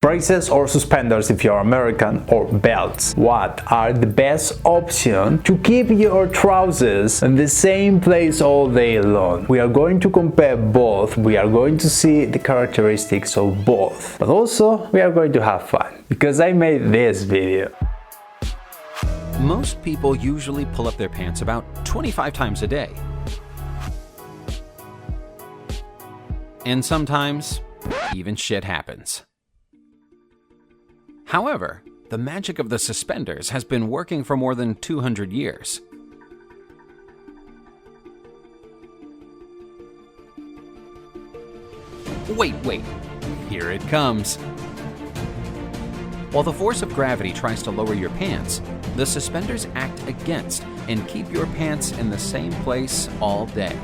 Braces or suspenders if you're American, or belts. What are the best option to keep your trousers in the same place all day long? We are going to compare both. We are going to see the characteristics of both. But also we are going to have fun because I made this video. Most people usually pull up their pants about 25 times a day. And sometimes, even shit happens. However, the magic of the suspenders has been working for more than 200 years. Wait, here it comes. While the force of gravity tries to lower your pants, the suspenders act against and keep your pants in the same place all day.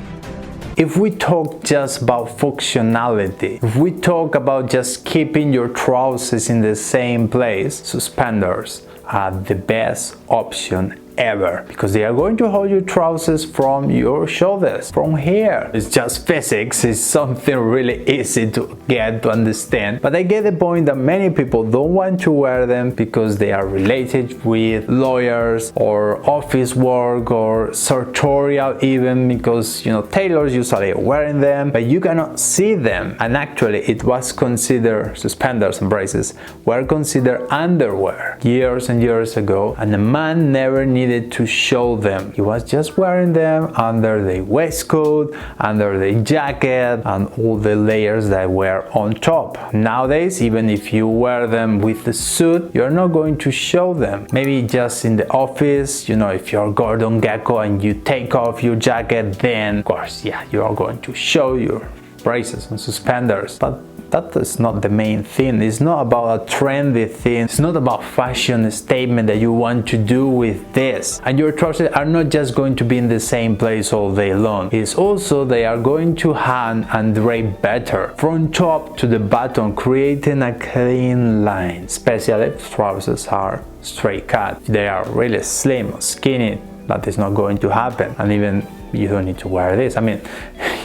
If we talk just about functionality, if we talk about just keeping your trousers in the same place, suspenders are the best option ever, because they are going to hold your trousers from your shoulders, from here. It's just physics, it's something really easy to get to understand, but I get the point that many people don't want to wear them because they are related with lawyers or office work or sartorial, even because tailors usually are wearing them, but you cannot see them. And actually it was considered, suspenders and braces were considered underwear years and years ago, and a man never needed to show them. He was just wearing them under the waistcoat, under the jacket, and all the layers that were on top. Nowadays, even if you wear them with the suit, you're not going to show them. Maybe just in the office, if you're Gordon Gekko and you take off your jacket, then of course, yeah, you are going to show your braces and suspenders. But that is not the main thing. It's not about a trendy thing. It's not about fashion statement that you want to do with this. And your trousers are not just going to be in the same place all day long. It's also they are going to hang and drape better from top to the bottom, creating a clean line. Especially if trousers are straight cut. If they are really slim or skinny, that is not going to happen. And even you don't need to wear this. I mean,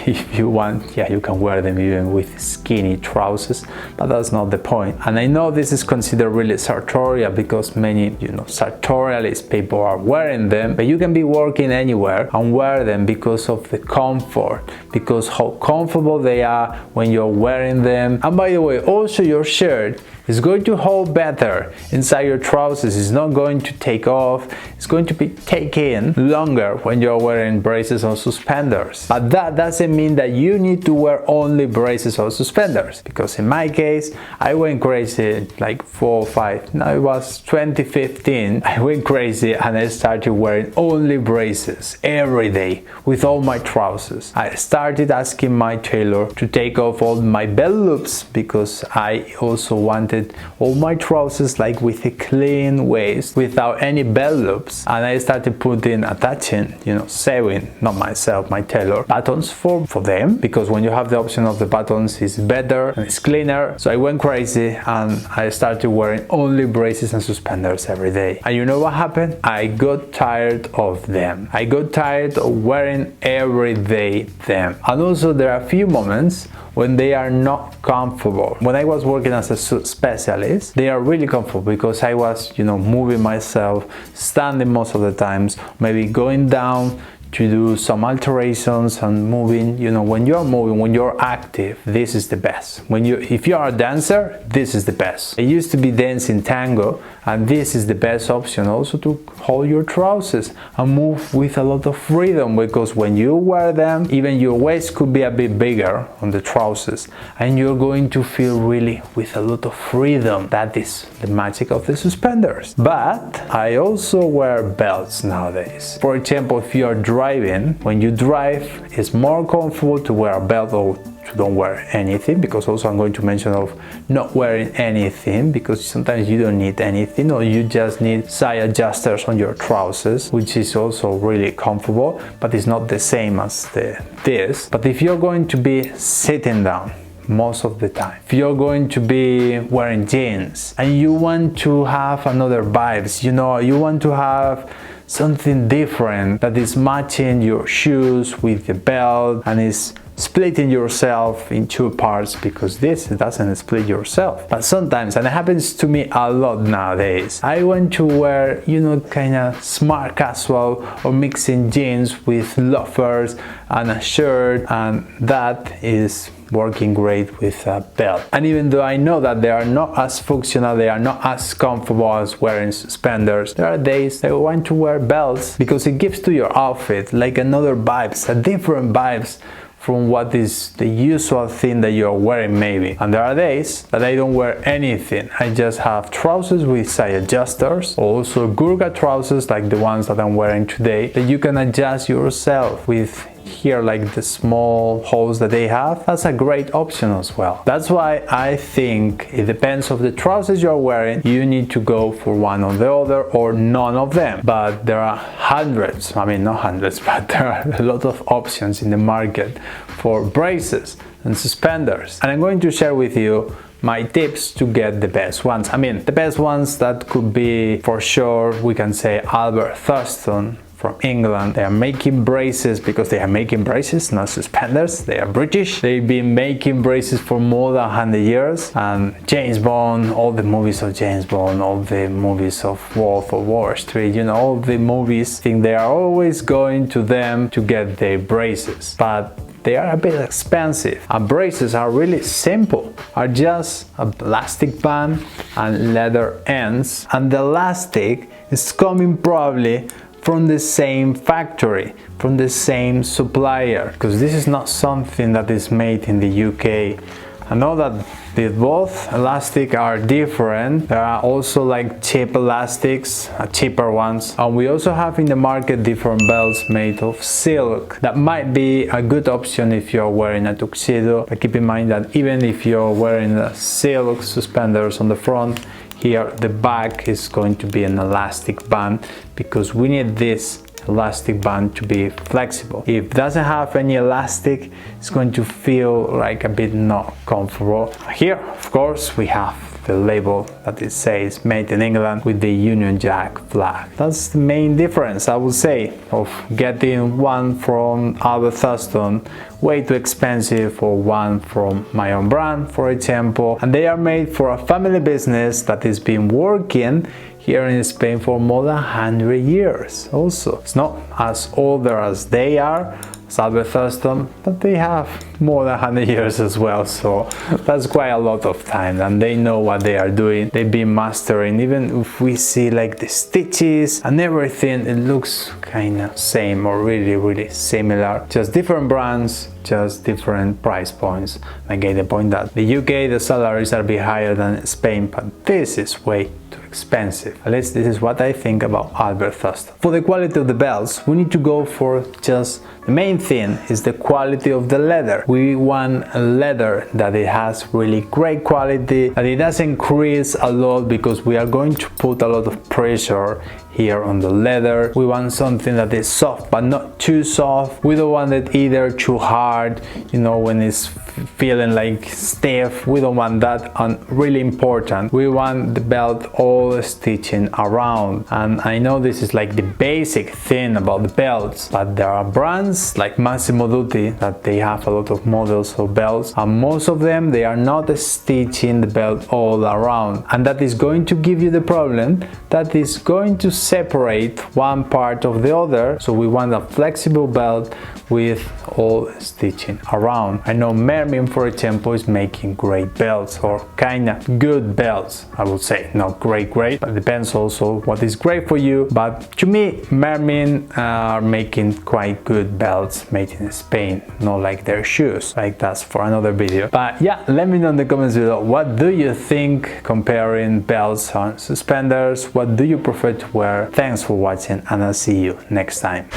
if you want, yeah, you can wear them even with skinny trousers, but that's not the point. And I know this is considered really sartorial because many, sartorialist people are wearing them, but you can be working anywhere and wear them because of the comfort, because how comfortable they are when you're wearing them. And by the way, also your shirt is going to hold better inside your trousers. It's not going to take off. It's going to be taken longer when you're wearing braces or suspenders. But that doesn't mean that you need to wear only braces or suspenders, because in my case, I went crazy like 4 or 5, no, it was 2015. I went crazy and I started wearing only braces every day with all my trousers. I started asking my tailor to take off all my belt loops because I also wanted all my trousers like with a clean waist without any belt loops, and I started attaching, sewing, not myself, my tailor, buttons for them, because when you have the option of the buttons, it's better and it's cleaner. So I went crazy and I started wearing only braces and suspenders every day. And you know what happened? I got tired of them. I got tired of wearing every day them. And also there are a few moments when they are not comfortable. When I was working as a specialist, they are really comfortable because I was, moving myself, standing most of the times, maybe going down to do some alterations and moving. When you're moving, when you're active, this is the best. If you are a dancer, this is the best. I used to be dancing tango, and this is the best option also to hold your trousers and move with a lot of freedom, because when you wear them, even your waist could be a bit bigger on the trousers and you're going to feel really with a lot of freedom. That is the magic of the suspenders. But I also wear belts nowadays. For example, if you are driving, when you drive, it's more comfortable to wear a belt or to don't wear anything, because also I'm going to mention of not wearing anything, because sometimes you don't need anything, or you just need side adjusters on your trousers, which is also really comfortable, but it's not the same as this. But if you're going to be sitting down most of the time, if you're going to be wearing jeans and you want to have another vibes, you want to have something different that is matching your shoes with the belt and is splitting yourself in two parts, because this doesn't split yourself. But sometimes, and it happens to me a lot nowadays, I want to wear, you know, kind of smart casual, or mixing jeans with loafers and a shirt, and that is working great with a belt. And even though I know that they are not as functional, they are not as comfortable as wearing suspenders, there are days I want to wear belts because it gives to your outfit like another vibes, a different vibes from what is the usual thing that you're wearing maybe. And there are days that I don't wear anything. I just have trousers with side adjusters, also Gurkha trousers like the ones that I'm wearing today, that you can adjust yourself with here like the small holes that they have. That's a great option as well. That's why I think it depends of the trousers you're wearing, you need to go for one or the other or none of them. But there are hundreds, I mean not hundreds, but there are a lot of options in the market for braces and suspenders, and I'm going to share with you my tips to get the best ones. I mean the best ones that could be, for sure, we can say Albert Thurston from England. They are making braces because they are making braces, not suspenders. They are British. They've been making braces for more than 100 years. And James Bond, all the movies of James Bond, all the movies of Wolf of Wall Street, you know, all the movies, I think they are always going to them to get their braces. But they are a bit expensive. And braces are really simple, are just a plastic band and leather ends, and the elastic is coming probably from the same factory, from the same supplier, because this is not something that is made in the UK. I know that both elastic are different. There are also like cheap elastics, cheaper ones, and we also have in the market different belts made of silk. That might be a good option if you're wearing a tuxedo, but keep in mind that even if you're wearing a silk suspenders on the front, here the back is going to be an elastic band, because we need this elastic band to be flexible. If it doesn't have any elastic, it's going to feel like a bit not comfortable. Here, of course, we have the label that it says made in England with the Union Jack flag. That's the main difference, I would say, of getting one from Albert Thurston way too expensive, or one from my own brand, for example. And they are made for a family business that has been working here in Spain for more than 100 years. Also, it's not as older as they are, as Albert Thurston, but they have more than 100 years as well, so that's quite a lot of time, and they know what they are doing. They've been mastering. Even if we see like the stitches and everything, it looks kind of same or really similar, just different brands, just different price points. I get the point that the UK, the salaries are a bit higher than Spain, but this is way too expensive. At least this is what I think about Albert Thurston. For the quality of the belts, we need to go for just the main thing is the quality of the leather. We want a leather that it has really great quality, that it doesn't crease a lot, because we are going to put a lot of pressure here on the leather. We want something that is soft but not too soft. We don't want it either too hard, you know, when it's feeling like stiff. We don't want that. And really important, we want the belt all stitching around. And I know this is like the basic thing about the belts, but there are brands like Massimo Dutti that they have a lot of models of belts, and most of them they are not stitching the belt all around, and that is going to give you the problem that is going to separate one part of the other. So we want a flexible belt with all stitching around. I know Mermin, for example, is making great belts, or kind of good belts, I would say. Not great, but it depends also what is great for you. But to me, Mermin are making quite good belts made in Spain, not like their shoes. Like that's for another video. But yeah, let me know in the comments below, what do you think comparing belts on suspenders? What do you prefer to wear? Thanks for watching, and I'll see you next time.